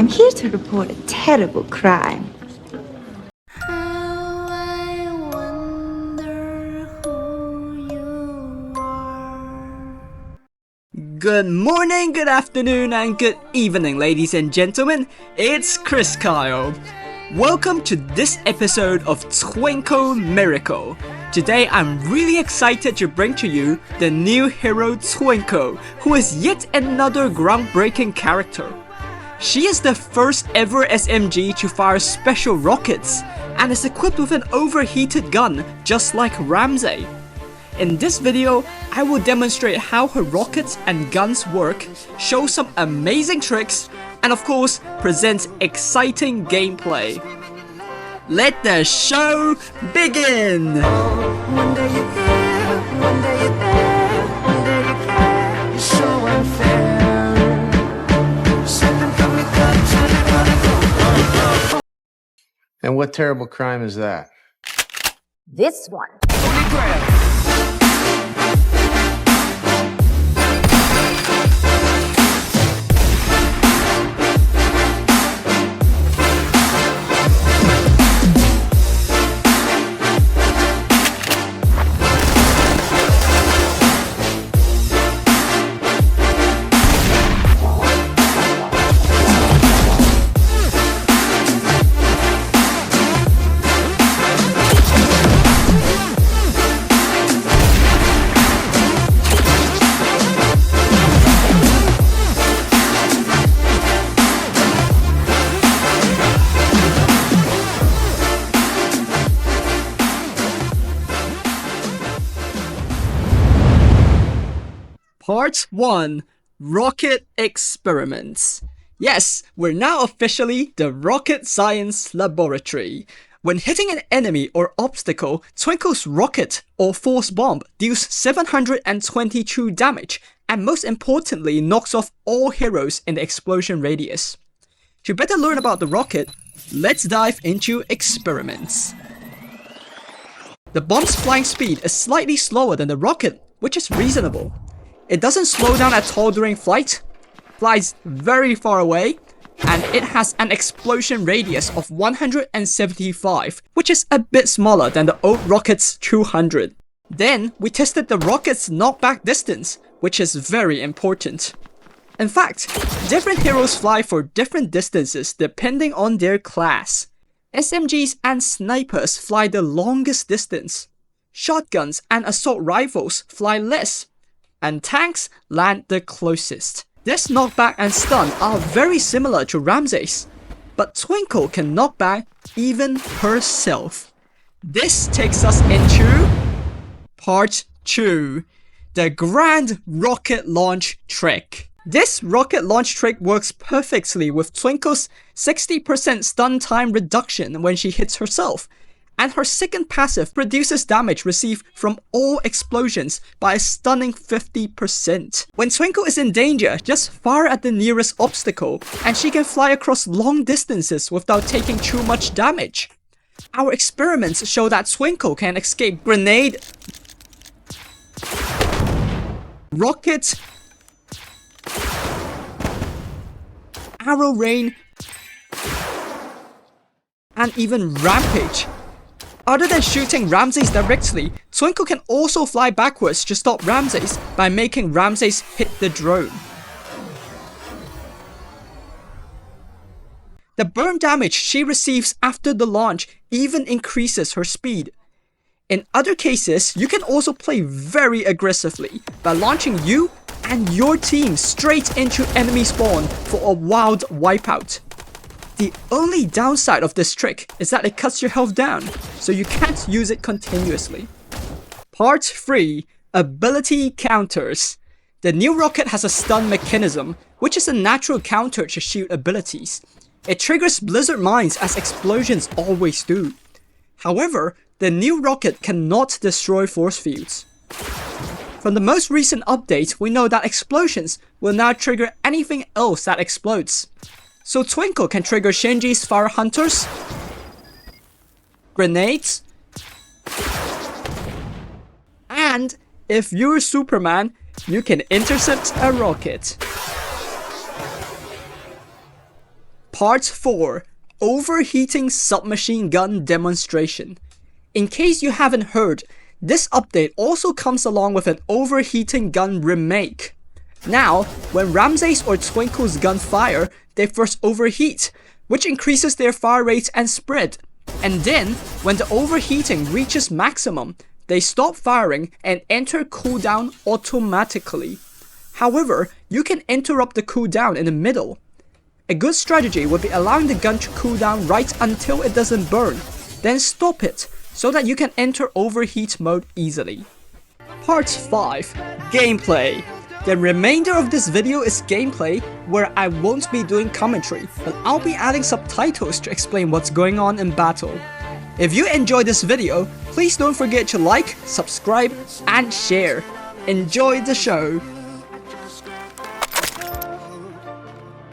I'm here to report a terrible crime. Good morning, good afternoon, and good evening, ladies and gentlemen. It's Chris Kyle. Welcome to this episode of Twinkle Miracle. Today, I'm really excited to bring to you the new hero Twinkle, who is yet another groundbreaking character. She is the first ever SMG to fire special rockets, and is equipped with an overheated gun, just like Ramsey. In this video, I will demonstrate how her rockets and guns work, show some amazing tricks, and of course, present exciting gameplay. Let the show begin! One day you're here, one day you're there, one day you care, you're so unfair. Something coming up, And what terrible crime is that? This one. Part 1. Rocket Experiments. Yes, we're now officially the Rocket Science Laboratory. When hitting an enemy or obstacle, Twinkle's rocket or force bomb deals 722 damage, and most importantly knocks off all heroes in the explosion radius. To better learn about the rocket, let's dive into experiments. The bomb's flying speed is slightly slower than the rocket, which is reasonable. It doesn't slow down at all during flight, flies very far away, and it has an explosion radius of 175, which is a bit smaller than the old rocket's 200. Then, we tested the rocket's knockback distance, which is very important. In fact, different heroes fly for different distances depending on their class. SMGs and snipers fly the longest distance. Shotguns and assault rifles fly less. And tanks land the closest. This knockback and stun are very similar to Ramsey's, but Twinkle can knock back even herself. This takes us into Part 2, the Grand Rocket Launch Trick. This rocket launch trick works perfectly with Twinkle's 60% stun time reduction when she hits herself, and her second passive reduces damage received from all explosions by a stunning 50%. When Twinkle is in danger, just fire at the nearest obstacle, and she can fly across long distances without taking too much damage. Our experiments show that Twinkle can escape grenade, rocket, arrow rain, and even rampage. Other than shooting Ramsey's directly, Twinkle can also fly backwards to stop Ramsey's by making Ramsey's hit the drone. The burn damage she receives after the launch even increases her speed. In other cases, you can also play very aggressively by launching you and your team straight into enemy spawn for a wild wipeout. The only downside of this trick is that it cuts your health down, so you can't use it continuously. Part 3. Ability Counters. The new rocket has a stun mechanism, which is a natural counter to shield abilities. It triggers blizzard mines as explosions always do. However, the new rocket cannot destroy force fields. From the most recent update, we know that explosions will now trigger anything else that explodes. So Twinkle can trigger Shinji's Fire Hunters, grenades, and if you're Superman, you can intercept a rocket. Part 4. Overheating Submachine Gun Demonstration. In case you haven't heard, this update also comes along with an overheating gun remake. Now, when Ramsay's or Twinkle's gun fire, they first overheat, which increases their fire rate and spread. And then, when the overheating reaches maximum, they stop firing and enter cooldown automatically. However, you can interrupt the cooldown in the middle. A good strategy would be allowing the gun to cool down right until it doesn't burn, then stop it so that you can enter overheat mode easily. Part 5. Gameplay. The remainder of this video is gameplay where I won't be doing commentary, but I'll be adding subtitles to explain what's going on in battle. If you enjoyed this video, please don't forget to like, subscribe, and share. Enjoy the show!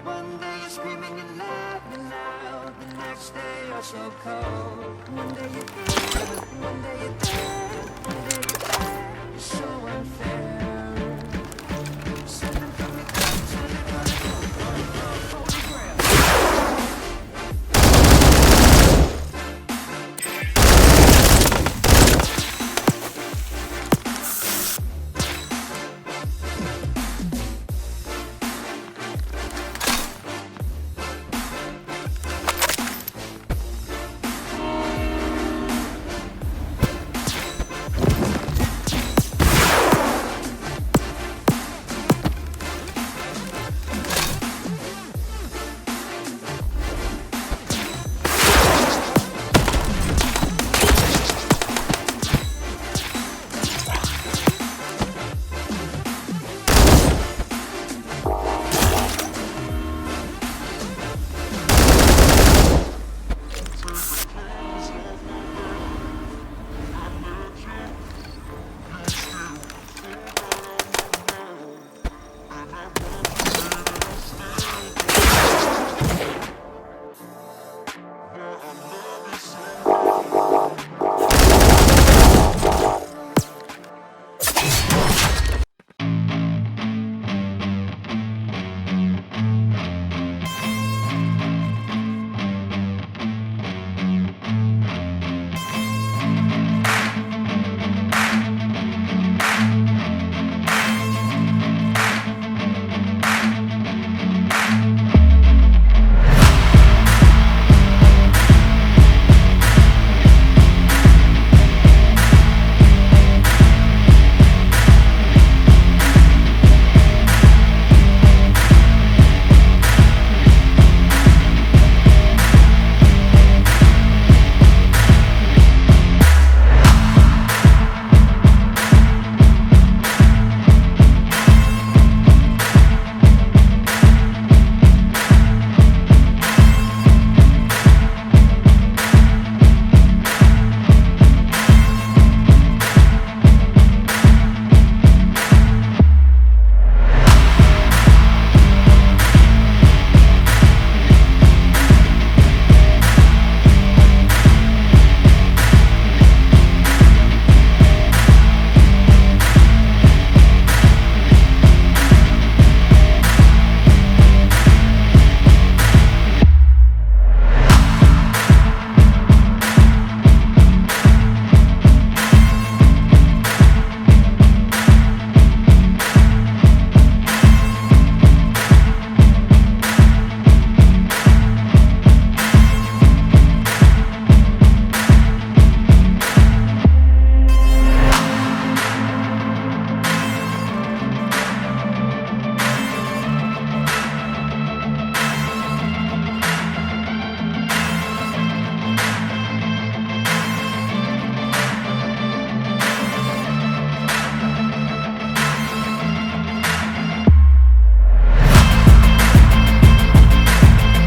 One day you're screaming your love loud, the next day you're so cold. One day you're here, one day you're there, one day you're there. It's so unfair. So